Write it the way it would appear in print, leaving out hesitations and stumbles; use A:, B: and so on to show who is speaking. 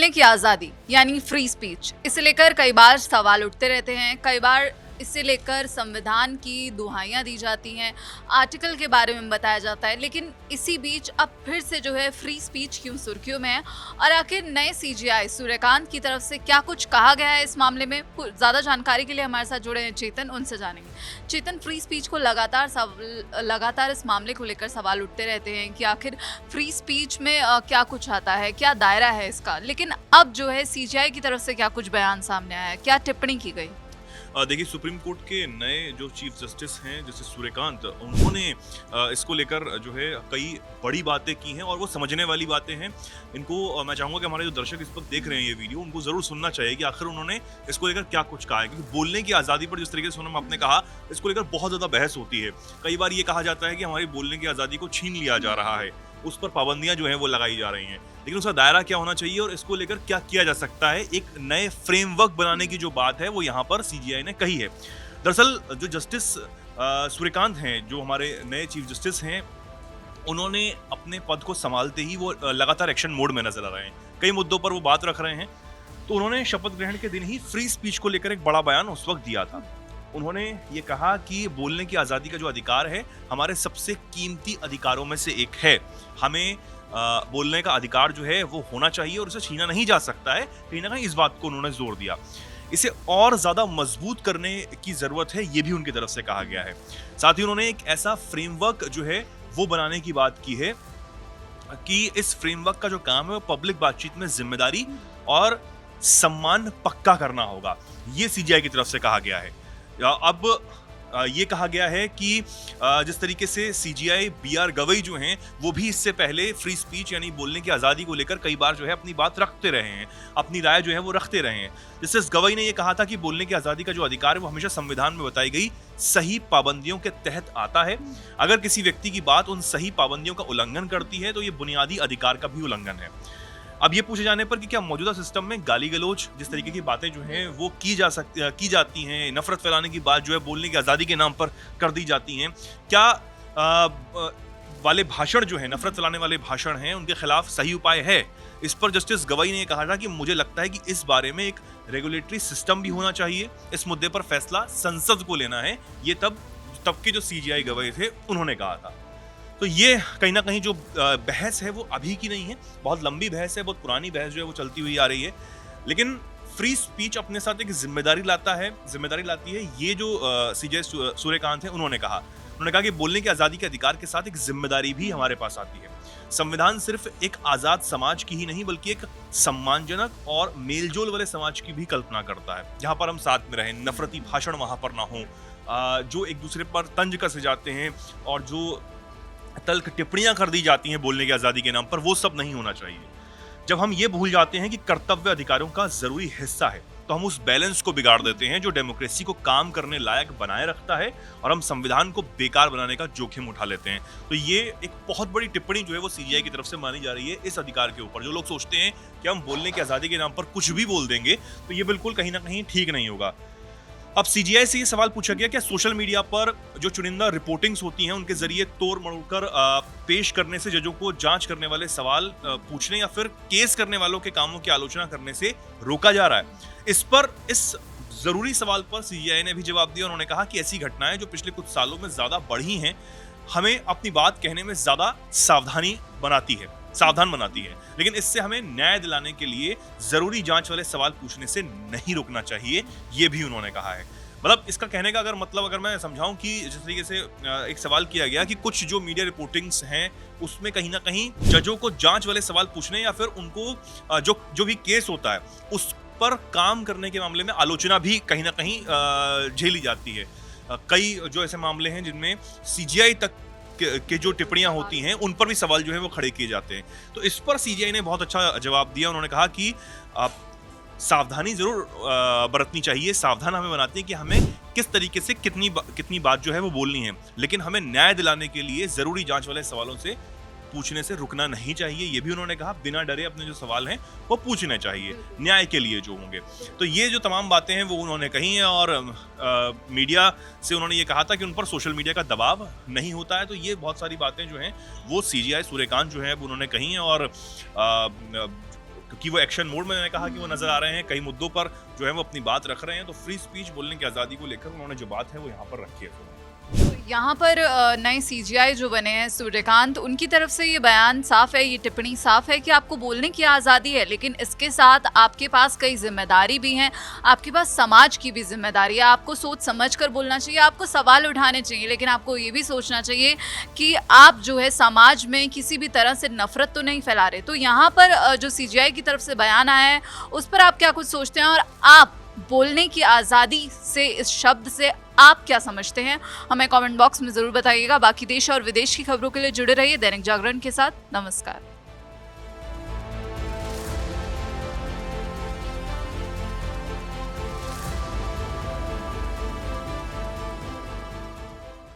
A: बोलने की आज़ादी यानी फ्री स्पीच, इसे लेकर कई बार सवाल उठते रहते हैं। कई बार इसे लेकर संविधान की दुहाइयाँ दी जाती हैं, आर्टिकल के बारे में बताया जाता है। लेकिन इसी बीच अब फिर से जो है फ्री स्पीच क्यों सुर्खियों में है, और आखिर नए सीजीआई सूर्यकांत की तरफ से क्या कुछ कहा गया है इस मामले में। ज़्यादा जानकारी के लिए हमारे साथ जुड़े हैं चेतन, उनसे जानेंगे। चेतन, फ्री स्पीच को लगातार इस मामले को लेकर सवाल उठते रहते हैं कि आखिर फ्री स्पीच में क्या कुछ आता है, क्या दायरा है इसका। लेकिन अब जो है सीजीआई की तरफ से क्या कुछ बयान सामने आया है, क्या टिप्पणी की गई?
B: देखिए, सुप्रीम कोर्ट के नए जो चीफ जस्टिस हैं जैसे सूर्यकांत, उन्होंने इसको लेकर जो है कई बड़ी बातें की हैं और वो समझने वाली बातें हैं। इनको मैं चाहूँगा कि हमारे जो दर्शक इस वक्त देख रहे हैं ये वीडियो, उनको ज़रूर सुनना चाहिए कि आखिर उन्होंने इसको लेकर क्या कुछ कहा है। क्योंकि बोलने की आज़ादी पर जिस तरीके से उन्होंने आपने कहा, इसको लेकर बहुत ज़्यादा बहस होती है। कई बार ये कहा जाता है कि हमारी बोलने की आज़ादी को छीन लिया जा रहा है, उस पर पाबंदियां जो हैं वो लगाई जा रही हैं। लेकिन उसका दायरा क्या होना चाहिए और इसको लेकर क्या किया जा सकता है, एक नए फ्रेमवर्क बनाने की जो बात है वो यहाँ पर सीजीआई ने कही है। दरअसल जो जस्टिस सूर्यकांत हैं, जो हमारे नए चीफ जस्टिस हैं, उन्होंने अपने पद को संभालते ही वो लगातार एक्शन मोड में नजर आ रहे हैं। कई मुद्दों पर वो बात रख रहे हैं। तो उन्होंने शपथ ग्रहण के दिन ही फ्री स्पीच को लेकर एक बड़ा बयान उस वक्त दिया था। उन्होंने ये कहा कि बोलने की आज़ादी का जो अधिकार है, हमारे सबसे कीमती अधिकारों में से एक है। हमें बोलने का अधिकार जो है वो होना चाहिए और उसे छीना नहीं जा सकता है। कहीं ना कहीं इस बात को उन्होंने जोर दिया। इसे और ज़्यादा मजबूत करने की ज़रूरत है, ये भी उनकी तरफ से कहा गया है। साथ ही उन्होंने एक ऐसा फ्रेमवर्क जो है वो बनाने की बात की है कि इस फ्रेमवर्क का जो काम है वो पब्लिक बातचीत में जिम्मेदारी और सम्मान पक्का करना होगा। ये सीजीआई की तरफ से कहा गया है। अब ये कहा गया है कि जिस तरीके से सीजीआई बीआर गवई जो हैं, वो भी इससे पहले फ्री स्पीच यानी बोलने की आज़ादी को लेकर कई बार जो है अपनी बात रखते रहे हैं, अपनी राय जो है वो रखते रहे हैं। जस्टिस गवई ने ये कहा था कि बोलने की आज़ादी का जो अधिकार है वो हमेशा संविधान में बताई गई सही पाबंदियों के तहत आता है। अगर किसी व्यक्ति की बात उन सही पाबंदियों का उल्लंघन करती है तो ये बुनियादी अधिकार का भी उल्लंघन है। अब ये पूछे जाने पर कि क्या मौजूदा सिस्टम में गाली गलौज, जिस तरीके की बातें जो हैं वो की जाती हैं, नफरत फैलाने की बात जो है बोलने की आज़ादी के नाम पर कर दी जाती हैं, क्या वाले भाषण जो है, नफरत फैलाने वाले भाषण हैं, उनके खिलाफ सही उपाय है? इस पर जस्टिस गवई ने कहा था कि मुझे लगता है कि इस बारे में एक रेगुलेटरी सिस्टम भी होना चाहिए। इस मुद्दे पर फैसला संसद को लेना है। ये तब के जो सीजीआई गवई थे उन्होंने कहा था। तो ये कहीं ना कहीं जो बहस है वो अभी की नहीं है, बहुत लंबी बहस है, बहुत पुरानी बहस जो है वो चलती हुई आ रही है। लेकिन फ्री स्पीच अपने साथ एक जिम्मेदारी लाती है। ये जो सीजीआई सूर्यकांत है उन्होंने कहा कि बोलने की आज़ादी के अधिकार के साथ एक जिम्मेदारी भी हमारे पास आती है। संविधान सिर्फ एक आज़ाद समाज की ही नहीं बल्कि एक सम्मानजनक और मेलजोल वाले समाज की भी कल्पना करता है, जहाँ पर हम साथ में रहें, नफरती भाषण वहाँ पर ना हो, जो एक दूसरे पर तंज कसे जाते हैं और जो तल्ख टिप्पणियां कर दी जाती हैं बोलने की आज़ादी के नाम पर, वो सब नहीं होना चाहिए। जब हम ये भूल जाते हैं कि कर्तव्य अधिकारों का जरूरी हिस्सा है, तो हम उस बैलेंस को बिगाड़ देते हैं जो डेमोक्रेसी को काम करने लायक बनाए रखता है, और हम संविधान को बेकार बनाने का जोखिम उठा लेते हैं। तो ये एक बहुत बड़ी टिप्पणी जो है वो सीजीआई की तरफ से मानी जा रही है इस अधिकार के ऊपर। जो लोग सोचते हैं कि हम बोलने की आज़ादी के नाम पर कुछ भी बोल देंगे, तो ये बिल्कुल कहीं ना कहीं ठीक नहीं होगा। अब सीजीआई से ये सवाल पूछा गया कि सोशल मीडिया पर जो चुनिंदा रिपोर्टिंग्स होती हैं उनके जरिए तोड़ मरोड़ पेश करने से जजों को जांच करने वाले सवाल पूछने या फिर केस करने वालों के कामों की आलोचना करने से रोका जा रहा है। इस जरूरी सवाल पर सीजीआई ने भी जवाब दिया। उन्होंने कहा कि ऐसी घटनाएं जो पिछले कुछ सालों में ज्यादा बढ़ी हैं, हमें अपनी बात कहने में ज्यादा सावधान बनाती है, लेकिन इससे हमें न्याय दिलाने के लिए जरूरी जांच वाले सवाल पूछने से नहीं रोकना चाहिए, ये भी उन्होंने कहा है। मतलब इसका कहने का अगर मैं समझाऊं कि जिस तरीके से एक सवाल किया गया कि कुछ जो मीडिया रिपोर्टिंग्स हैं उसमें कहीं ना कहीं जजों को जांच वाले सवाल पूछने या फिर उनको जो भी केस होता है उस पर काम करने के मामले में आलोचना भी कहीं ना कहीं झेली जाती है। कई जो ऐसे मामले हैं जिनमें सीजीआई तक के जो टिप्पणियां होती हैं उन पर भी सवाल जो है वो खड़े किए जाते हैं। तो इस पर सीजीआई ने बहुत अच्छा जवाब दिया। उन्होंने कहा कि सावधानी जरूर बरतनी चाहिए, सावधान हमें बनाती है कि हमें किस तरीके से कितनी बात जो है वो बोलनी है, लेकिन हमें न्याय दिलाने के लिए जरूरी जांच वाले सवालों से पूछने से रुकना नहीं चाहिए। ये भी उन्होंने कहा, बिना डरे अपने जो सवाल हैं वो पूछने चाहिए न्याय के लिए जो होंगे। तो ये जो तमाम बातें हैं वो उन्होंने कही हैं, और मीडिया से उन्होंने ये कहा था कि उन पर सोशल मीडिया का दबाव नहीं होता है। तो ये बहुत सारी बातें जो हैं वो सीजीआई सूर्यकांत जो है वो उन्होंने कही हैं, और क्योंकि वो एक्शन मोड में मैंने कहा कि वो नजर आ रहे हैं, कई मुद्दों पर जो है वो अपनी बात रख रहे हैं। तो फ्री स्पीच, बोलने की आज़ादी को लेकर उन्होंने जो बात है वो यहाँ पर रखी है।
A: यहाँ पर नए सीजीआई जो बने हैं सूर्यकांत, उनकी तरफ से ये बयान साफ है, ये टिप्पणी साफ है कि आपको बोलने की आज़ादी है, लेकिन इसके साथ आपके पास कई जिम्मेदारी भी हैं, आपके पास समाज की भी जिम्मेदारी है। आपको सोच समझ कर बोलना चाहिए, आपको सवाल उठाने चाहिए, लेकिन आपको ये भी सोचना चाहिए कि आप जो है समाज में किसी भी तरह से नफरत तो नहीं फैला रहे। तो यहाँ पर जो सीजीआई की तरफ से बयान आया है उस पर आप क्या कुछ सोचते हैं, और आप बोलने की आज़ादी से, इस शब्द से आप क्या समझते हैं, हमें कमेंट बॉक्स में ज़रूर बताइएगा। बाकी देश और विदेश की खबरों के लिए जुड़े रहिए दैनिक जागरण के साथ। नमस्कार।